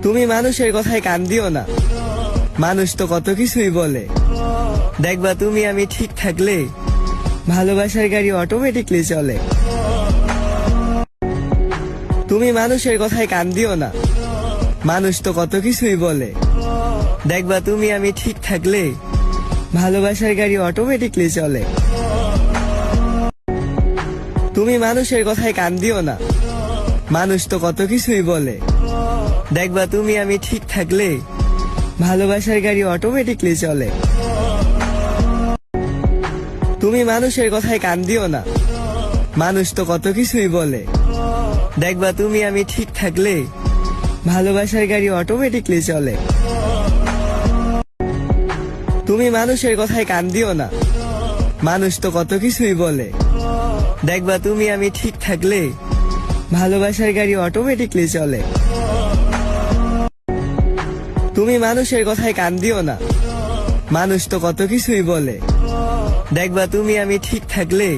তুমি মানুষের কথায় কান দিও না, মানুষ তো কত কিছুই বলে। দেখবা তুমি আমি ঠিক থাকলে ভালোবাসার গাড়ি অটোমেটিকলি চলে। তুমি মানুষের কথায় কান দিও না, মানুষ তো কত কিছুই বলে। দেখবা তুমি আমি ঠিক থাকলে ভালোবাসার গাড়ি অটোমেটিকলি চলে। তুমি মানুষের কথায় কান দিও না, মানুষ তো কত কিছুই বলে। দেখবা তুমি আমি ঠিক থাকলে ভালোবাসার গাড়ি অটোমেটিকলি চলে। তুমি মানুষের কথায় কান দিও না, মানুষ তো কত কিছুই বলে। দেখবা তুমি আমি ঠিক থাকলে ভালোবাসার গাড়ি অটোমেটিকলি চলে। তুমি মানুষের কথায় কান দিও না, মানুষ তো কত কিছুই বলে। দেখবা তুমি আমি ঠিক থাকলে ভালোবাসার গাড়ি অটোমেটিকলি চলে। তুমি মানুষের কথায় কান দিও না, মানুষ তো কত কিছুই বলে। দেখবা তুমি আমি ঠিক থাকলে